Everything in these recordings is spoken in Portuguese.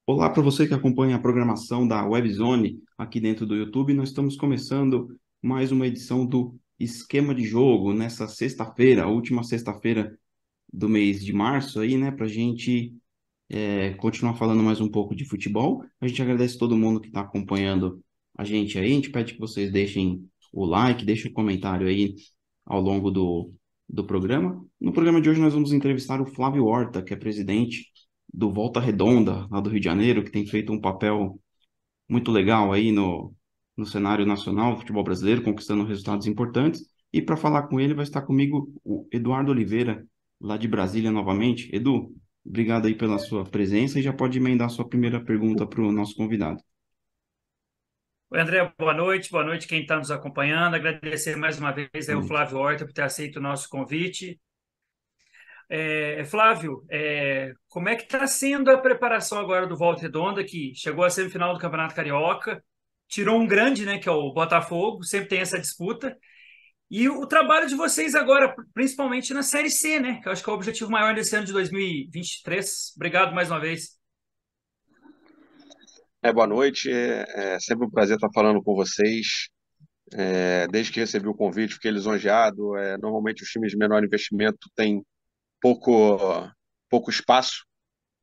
Olá para você que acompanha a programação da Webzone aqui dentro do YouTube. Nós estamos começando mais uma edição do Esquema de Jogo nessa sexta-feira, a última sexta-feira do mês de março aí, né, para a gente continuar falando mais um pouco de futebol. A gente agradece todo mundo que está acompanhando a gente aí. A gente pede que vocês deixem o like, deixem o comentário aí ao longo do programa. No programa de hoje nós vamos entrevistar o Flávio Horta, que é presidente do Volta Redonda, lá do Rio de Janeiro, que tem feito um papel muito legal aí no cenário nacional do futebol brasileiro, conquistando resultados importantes. E para falar com ele vai estar comigo o Eduardo Oliveira, lá de Brasília novamente. Edu, obrigado aí pela sua presença e já pode emendar sua primeira pergunta para o nosso convidado. Oi, André, boa noite quem está nos acompanhando. Agradecer mais uma vez Boa ao noite. Flávio Horta por ter aceito o nosso convite. Flávio, como é que está sendo a preparação agora do Volta Redonda, que chegou à semifinal do Campeonato Carioca, tirou um grande, né, que é o Botafogo, sempre tem essa disputa, e o trabalho de vocês agora, principalmente na Série C, né, que eu acho que é o objetivo maior desse ano de 2023. Obrigado mais uma vez. Boa noite, é sempre um prazer estar falando com vocês. Desde que recebi o convite, fiquei lisonjeado. Normalmente os times de menor investimento têm pouco, pouco espaço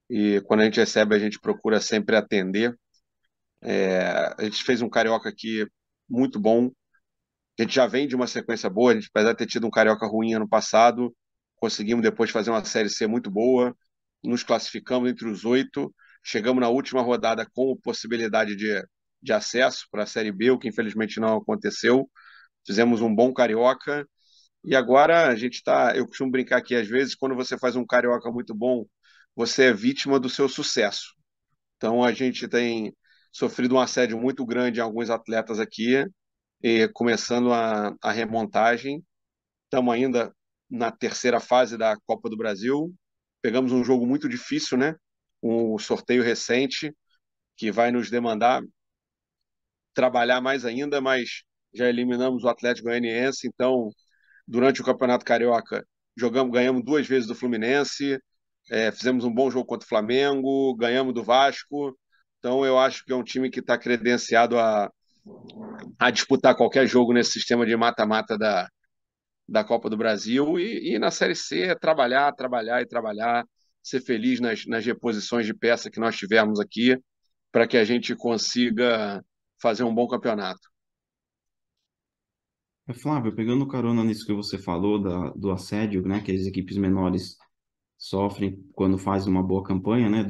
e quando a gente recebe, a gente procura sempre atender. A gente fez um carioca aqui muito bom. A gente já vem de uma sequência boa, a gente, apesar de ter tido um carioca ruim ano passado, conseguimos depois fazer uma Série C muito boa, nos classificamos entre os oito, chegamos na última rodada com possibilidade de acesso para a Série B, o que infelizmente não aconteceu. Fizemos um bom carioca e agora a gente está. Eu costumo brincar aqui, às vezes, quando você faz um carioca muito bom, você é vítima do seu sucesso. Então a gente tem sofrido um assédio muito grande em alguns atletas aqui, e começando a remontagem. Estamos ainda na terceira fase da Copa do Brasil. Pegamos um jogo muito difícil, né? Um sorteio recente que vai nos demandar trabalhar mais ainda, mas já eliminamos o Atlético Goianiense, então durante o Campeonato Carioca ganhamos duas vezes do Fluminense, fizemos um bom jogo contra o Flamengo, ganhamos do Vasco. Então eu acho que é um time que está credenciado a disputar qualquer jogo nesse sistema de mata-mata da Copa do Brasil e na Série C é trabalhar, trabalhar e trabalhar, ser feliz nas reposições de peça que nós tivemos aqui para que a gente consiga fazer um bom campeonato. Flávio, pegando carona nisso que você falou do assédio, né, que as equipes menores sofrem quando fazem uma boa campanha, né?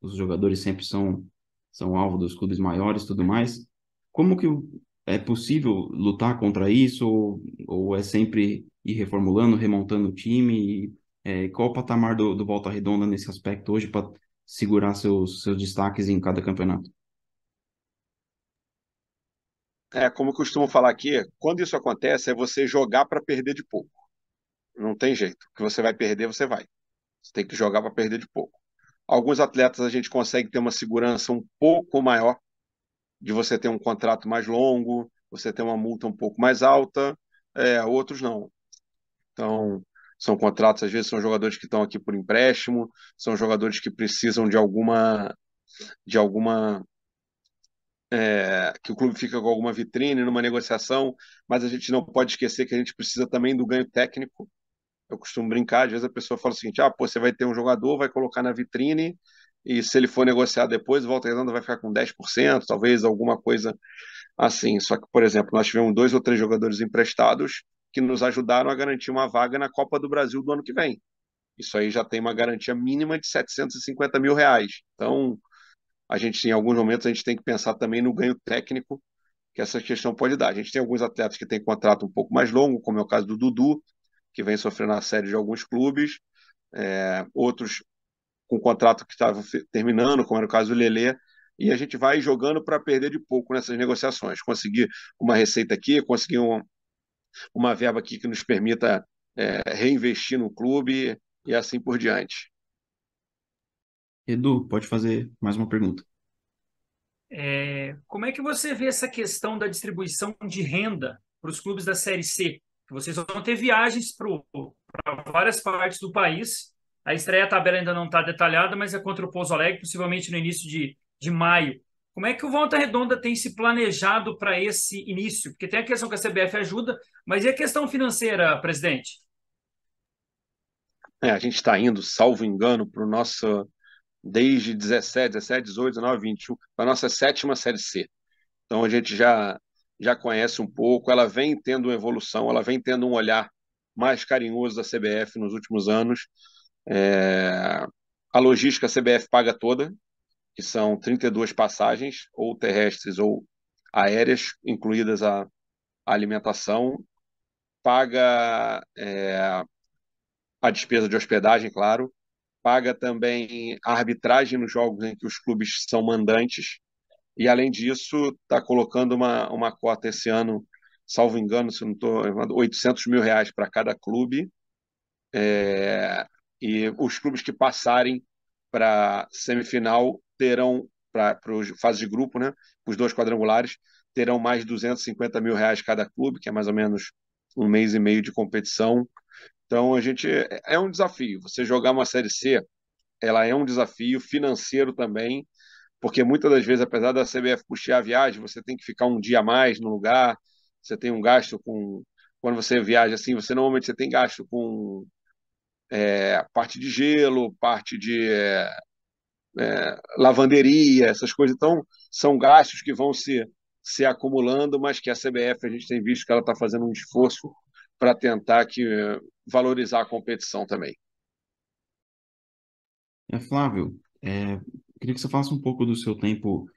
Os jogadores sempre são alvo dos clubes maiores e tudo mais. Como que é possível lutar contra isso ou é sempre ir reformulando, remontando o time? Qual o patamar do Volta Redonda nesse aspecto hoje para segurar seus destaques em cada campeonato? Como eu costumo falar aqui, quando isso acontece, é você jogar para perder de pouco. Não tem jeito. O que você vai perder, você vai. Você tem que jogar para perder de pouco. Alguns atletas a gente consegue ter uma segurança um pouco maior, de você ter um contrato mais longo, você ter uma multa um pouco mais alta, outros não. Então, são contratos, às vezes são jogadores que estão aqui por empréstimo, são jogadores que precisam de alguma que o clube fica com alguma vitrine numa negociação, mas a gente não pode esquecer que a gente precisa também do ganho técnico. Eu costumo brincar, às vezes a pessoa fala o seguinte: pô, você vai ter um jogador, vai colocar na vitrine, e se ele for negociar depois, o Volta Redonda vai ficar com 10%, talvez alguma coisa assim. Só que, por exemplo, nós tivemos dois ou três jogadores emprestados que nos ajudaram a garantir uma vaga na Copa do Brasil do ano que vem. Isso aí já tem uma garantia mínima de R$ 750 mil. Então, a gente, em alguns momentos, a gente tem que pensar também no ganho técnico que essa questão pode dar. A gente tem alguns atletas que têm contrato um pouco mais longo, como é o caso do Dudu, que vem sofrendo assédio de alguns clubes, outros com contrato que estavam terminando, como era o caso do Lelê, e a gente vai jogando para perder de pouco nessas negociações, conseguir uma receita aqui, conseguir uma verba aqui que nos permita reinvestir no clube e assim por diante. Edu, pode fazer mais uma pergunta. Como é que você vê essa questão da distribuição de renda para os clubes da Série C? Vocês vão ter viagens para várias partes do país A estreia, a tabela ainda não está detalhada, mas é contra o Pouso Alegre, possivelmente no início de maio. Como é que o Volta Redonda tem se planejado para esse início? Porque tem a questão que a CBF ajuda, mas e a questão financeira, presidente? A gente está indo, salvo engano, para o nosso, desde 17, 18, 19, 21, para a nossa sétima Série C. Então a gente já conhece um pouco, ela vem tendo uma evolução, ela vem tendo um olhar mais carinhoso da CBF nos últimos anos. É, a logística a CBF paga toda, que são 32 passagens, ou terrestres ou aéreas, incluídas a alimentação, paga a despesa de hospedagem, claro, paga também a arbitragem nos jogos em que os clubes são mandantes, e além disso, está colocando uma cota esse ano, salvo engano, se não estou errado, R$ 800 mil para cada clube, e os clubes que passarem para semifinal terão, para a fase de grupo, né, os dois quadrangulares, terão mais R$ 250 mil cada clube, que é mais ou menos um mês e meio de competição. Então, é um desafio. Você jogar uma Série C, ela é um desafio financeiro também, porque muitas das vezes, apesar da CBF custear a viagem, você tem que ficar um dia a mais no lugar, você tem um gasto com... Quando você viaja assim, você normalmente você tem gasto com parte de gelo, parte de lavanderia, essas coisas. Então, são gastos que vão se acumulando, mas que a CBF, a gente tem visto que ela está fazendo um esforço para tentar valorizar a competição também. Flávio, queria que você falasse um pouco do seu tempo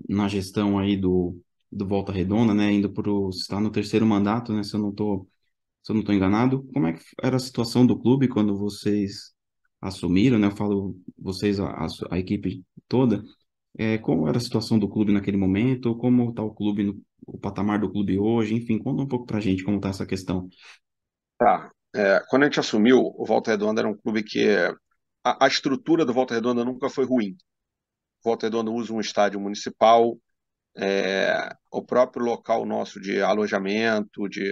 na gestão aí do Volta Redonda, né? Indo para o... Está no terceiro mandato, né? Se eu não estou enganado. Como é que era a situação do clube quando vocês assumiram, né? Eu falo vocês, a equipe toda. Como era a situação do clube naquele momento? Como está o clube, o patamar do clube hoje? Enfim, conta um pouco para a gente como está essa questão. Tá. Quando a gente assumiu, o Volta Redonda era um clube que a estrutura do Volta Redonda nunca foi ruim. O Volta Redonda usa um estádio municipal, o próprio local nosso de alojamento, de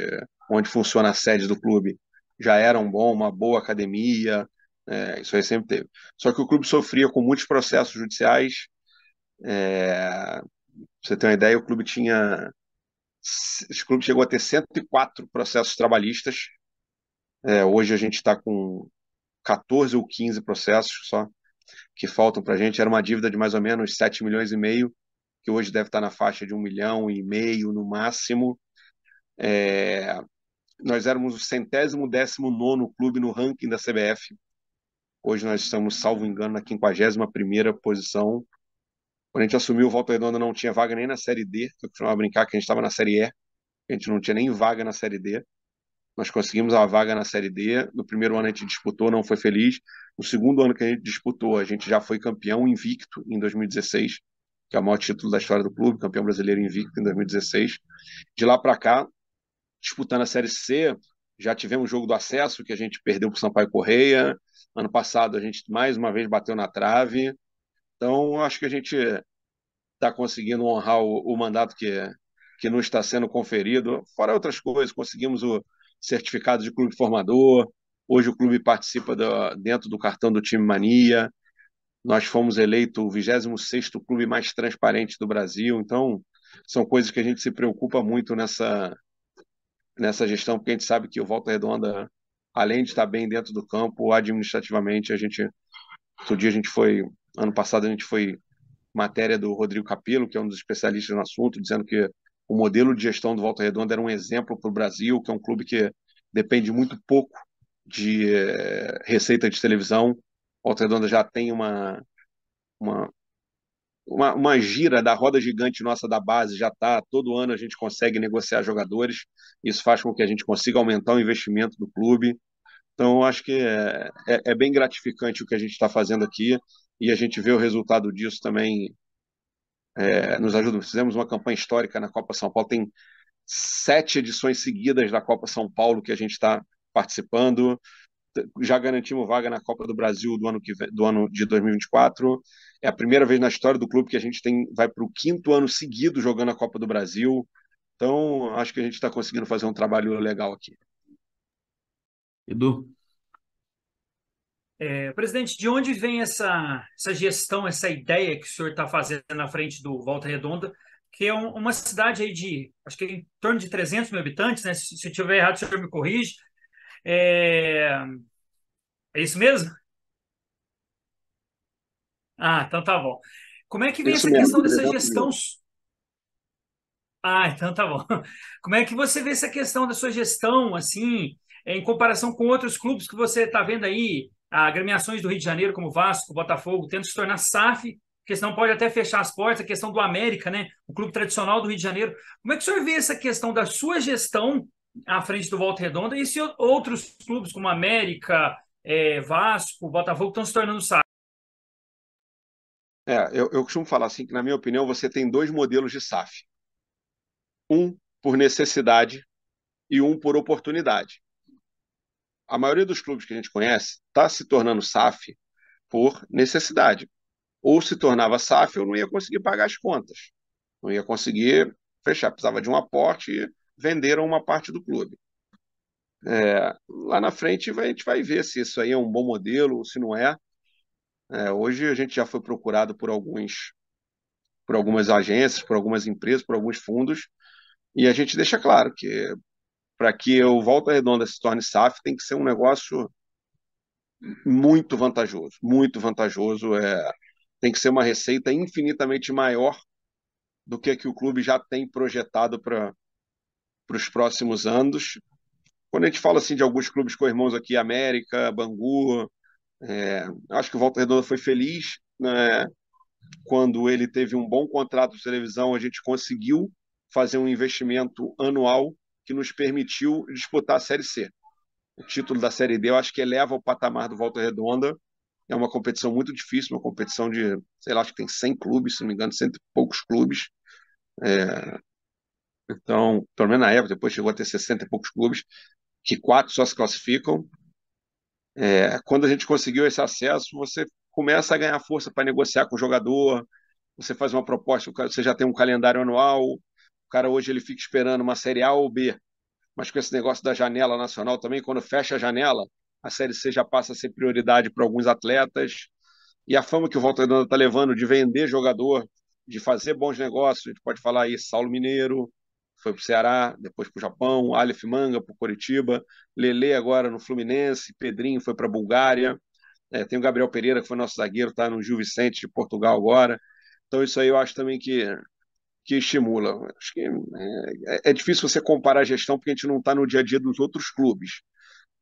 onde funciona a sede do clube, já era uma boa academia, isso aí sempre teve. Só que o clube sofria com muitos processos judiciais. Pra você ter uma ideia, esse clube chegou a ter 104 processos trabalhistas. Hoje a gente está com 14 ou 15 processos só que faltam para a gente. Era uma dívida de mais ou menos 7,5 milhões, que hoje deve estar na faixa de 1,5 milhão no máximo. Nós éramos o 119º clube no ranking da CBF. Hoje nós estamos, salvo engano, na 51ª posição. Quando a gente assumiu, o Volta Redonda não tinha vaga nem na Série D. Eu costumava brincar que a gente estava na Série E. A gente não tinha nem vaga na Série D. Nós conseguimos a vaga na Série D. No primeiro ano a gente disputou, não foi feliz. No segundo ano que a gente disputou, a gente já foi campeão invicto em 2016, que é o maior título da história do clube, campeão brasileiro invicto em 2016. De lá para cá, disputando a Série C, já tivemos jogo do acesso, que a gente perdeu para o Sampaio Correia. Ano passado a gente mais uma vez bateu na trave. Então, acho que a gente está conseguindo honrar o mandato que não está sendo conferido. Fora outras coisas, conseguimos o certificado de clube formador. Hoje o clube participa dentro do cartão do Time Mania. Nós fomos eleito o 26º clube mais transparente do Brasil. Então, são coisas que a gente se preocupa muito nessa gestão, porque a gente sabe que o Volta Redonda, além de estar bem dentro do campo, administrativamente, outro dia a gente foi, ano passado a gente foi matéria do Rodrigo Capello, que é um dos especialistas no assunto, dizendo que o modelo de gestão do Volta Redonda era um exemplo para o Brasil, que é um clube que depende muito pouco de receita de televisão. O Volta Redonda já tem uma, uma gira da roda gigante nossa da base, já está, todo ano a gente consegue negociar jogadores, isso faz com que a gente consiga aumentar o investimento do clube. Então, eu acho que é bem gratificante o que a gente está fazendo aqui, e a gente vê o resultado disso também, nos ajuda. Fizemos uma campanha histórica na Copa São Paulo, tem 7 edições seguidas da Copa São Paulo que a gente está participando. Já garantimos vaga na Copa do Brasil do ano de 2024. É a primeira vez na história do clube que a gente vai para o 5º ano seguido jogando a Copa do Brasil. Então, acho que a gente está conseguindo fazer um trabalho legal aqui. Edu, Presidente, de onde vem essa gestão, essa ideia que o senhor está fazendo na frente do Volta Redonda, que é uma cidade aí de, acho que em torno de 300 mil habitantes, né? Se eu estiver errado, o senhor me corrige. É, é isso mesmo? Ah, então tá bom. Como é que vem Isso essa mesmo, questão dessa 300 gestão? mil. Ah, então tá bom. Como é que você vê essa questão da sua gestão, assim, em comparação com outros clubes que você está vendo aí, agremiações do Rio de Janeiro, como Vasco, Botafogo, tendo se tornar SAF, porque senão pode até fechar as portas, a questão do América, né? O clube tradicional do Rio de Janeiro. Como é que o senhor vê essa questão da sua gestão à frente do Volta Redonda e se outros clubes como América, Vasco, Botafogo estão se tornando SAF? Eu costumo falar assim que, na minha opinião, você tem dois modelos de SAF. Um por necessidade e um por oportunidade. A maioria dos clubes que a gente conhece está se tornando SAF por necessidade. Ou se tornava SAF, eu não ia conseguir pagar as contas. Não ia conseguir fechar. Precisava de um aporte e venderam uma parte do clube. Lá na frente a gente vai ver se isso aí é um bom modelo ou se não é. Hoje a gente já foi procurado por algumas agências, por algumas empresas, por alguns fundos, e a gente deixa claro que para que o Volta Redonda se torne SAF tem que ser um negócio muito vantajoso, muito vantajoso. Tem que ser uma receita infinitamente maior do que o clube já tem projetado para os próximos anos. Quando a gente fala assim de alguns clubes com irmãos aqui, América, Bangu, acho que o Volta Redonda foi feliz, né? Quando ele teve um bom contrato de televisão, a gente conseguiu fazer um investimento anual que nos permitiu disputar a Série C. O título da Série D eu acho que eleva o patamar do Volta Redonda. É uma competição muito difícil, uma competição de, sei lá, acho que tem 100 clubes, se não me engano, cento e poucos clubes. Então, pelo menos na época, depois chegou a ter 60 e poucos clubes, que quatro só se classificam. Quando a gente conseguiu esse acesso, você começa a ganhar força para negociar com o jogador, você faz uma proposta, você já tem um calendário anual, o cara hoje ele fica esperando uma Série A ou B, mas com esse negócio da janela nacional também, quando fecha a janela, a Série C já passa a ser prioridade para alguns atletas, e a fama que o Volta Redonda está levando de vender jogador, de fazer bons negócios, a gente pode falar aí Saulo Mineiro, foi para o Ceará, depois para o Japão, Aleph Manga para o Curitiba, Lele agora no Fluminense, Pedrinho foi para a Bulgária, tem o Gabriel Pereira, que foi nosso zagueiro, está no Gil Vicente de Portugal agora. Então isso aí eu acho também que estimula. Acho que é difícil você comparar a gestão porque a gente não está no dia a dia dos outros clubes.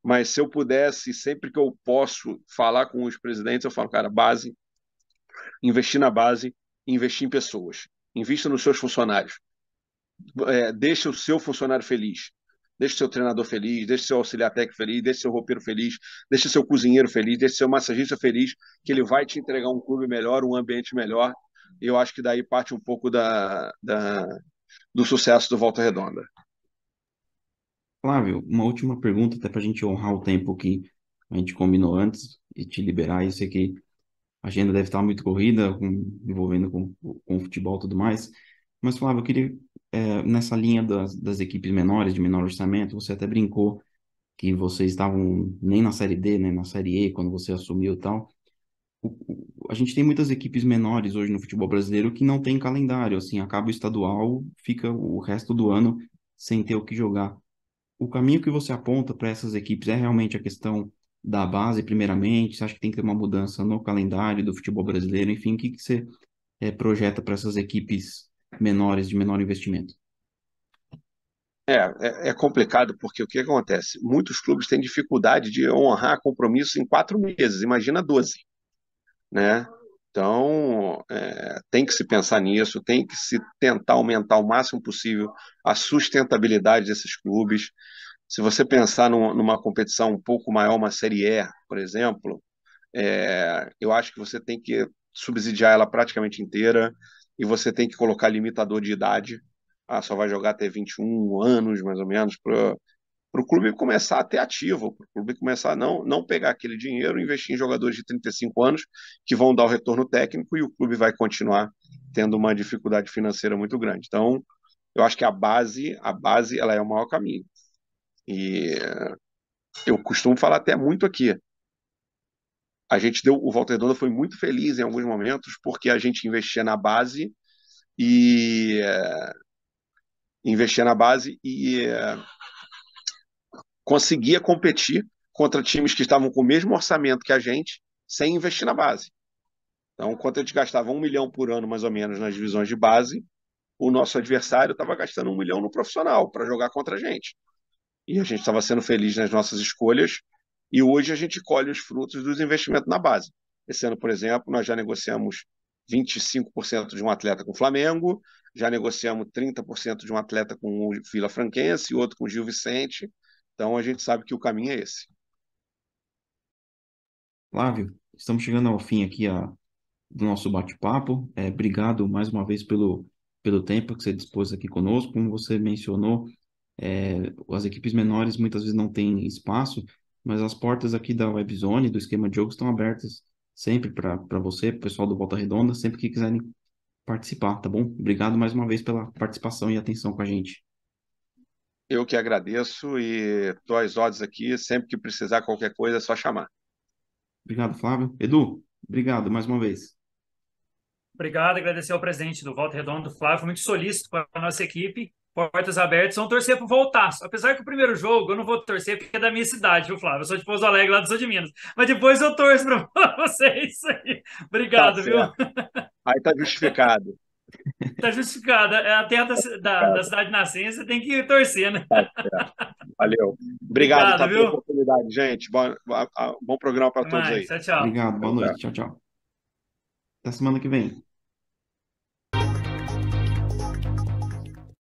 Mas se eu pudesse, sempre que eu posso falar com os presidentes, eu falo, cara, base, investir na base, investir em pessoas. Invista nos seus funcionários. Deixa o seu funcionário feliz. Deixa o seu treinador feliz, deixa o seu auxiliar técnico feliz, deixa o seu roupeiro feliz, deixa o seu cozinheiro feliz, deixa o seu massagista feliz, que ele vai te entregar um clube melhor, um ambiente melhor. E eu acho que daí parte um pouco do sucesso do Volta Redonda. Flávio, uma última pergunta, até para a gente honrar o tempo que a gente combinou antes e te liberar. Eu sei que a agenda deve estar muito corrida, envolvendo com o futebol e tudo mais. Mas, Flávio, eu queria, nessa linha das equipes menores, de menor orçamento, você até brincou que vocês estavam nem na Série D, nem na Série E, quando você assumiu e tal. A gente tem muitas equipes menores hoje no futebol brasileiro que não tem calendário, assim, acaba o estadual, fica o resto do ano sem ter o que jogar. O caminho que você aponta para essas equipes é realmente a questão da base, primeiramente? Você acha que tem que ter uma mudança no calendário do futebol brasileiro? Enfim, o que que você projeta para essas equipes menores, de menor investimento? É complicado porque o que acontece? Muitos clubes têm dificuldade de honrar compromissos em 4 meses, imagina 12, né? Então, tem que se pensar nisso, tem que se tentar aumentar o máximo possível a sustentabilidade desses clubes. Se você pensar numa competição um pouco maior, uma Série E, por exemplo, eu acho que você tem que subsidiar ela praticamente inteira e você tem que colocar limitador de idade. Só vai jogar até 21 anos, mais ou menos, para o clube começar a ter ativo, para o clube começar a não pegar aquele dinheiro e investir em jogadores de 35 anos que vão dar o retorno técnico e o clube vai continuar tendo uma dificuldade financeira muito grande. Então, eu acho que a base ela é o maior caminho. E eu costumo falar até muito aqui. o Volta Redonda foi muito feliz em alguns momentos porque a gente e investia na base e conseguia competir contra times que estavam com o mesmo orçamento que a gente, sem investir na base. Então, enquanto a gente gastava 1 milhão por ano, mais ou menos, nas divisões de base, o nosso adversário estava gastando 1 milhão no profissional para jogar contra a gente. E a gente estava sendo feliz nas nossas escolhas, e hoje a gente colhe os frutos dos investimentos na base. Esse ano, por exemplo, nós já negociamos 25% de um atleta com o Flamengo, já negociamos 30% de um atleta com o Vila Franquense, outro com o Gil Vicente. Então a gente sabe que o caminho é esse. Flávio, estamos chegando ao fim aqui do nosso bate-papo. Obrigado mais uma vez pelo tempo que você dispôs aqui conosco. Como você mencionou, as equipes menores muitas vezes não têm espaço, mas as portas aqui da Webzone, do esquema de jogo, estão abertas sempre para você, pro pessoal do Volta Redonda, sempre que quiserem participar, tá bom? Obrigado mais uma vez pela participação e atenção com a gente. Eu que agradeço e estou às ordens aqui. Sempre que precisar qualquer coisa, é só chamar. Obrigado, Flávio. Edu, obrigado mais uma vez. Obrigado, agradecer ao presidente do Volta Redonda, Flávio, muito solícito com a nossa equipe. Portas abertas, vamos torcer para voltar. Apesar que o primeiro jogo eu não vou torcer porque é da minha cidade, viu, Flávio? Eu sou de Pouso Alegre, lá do sul de Minas. Mas depois eu torço para vocês. Tá Obrigado, viu? certo. Aí tá justificado. Tá justificado. É a terra da cidade nascença, você tem que torcer, né? Tá certo. Valeu. Obrigado, Obrigado, tá, pela viu? oportunidade, gente. Bom programa para Até todos mais. aí. Tchau, tchau. Obrigado, boa Tchau, noite. tchau. Tchau, tchau. Até semana que vem.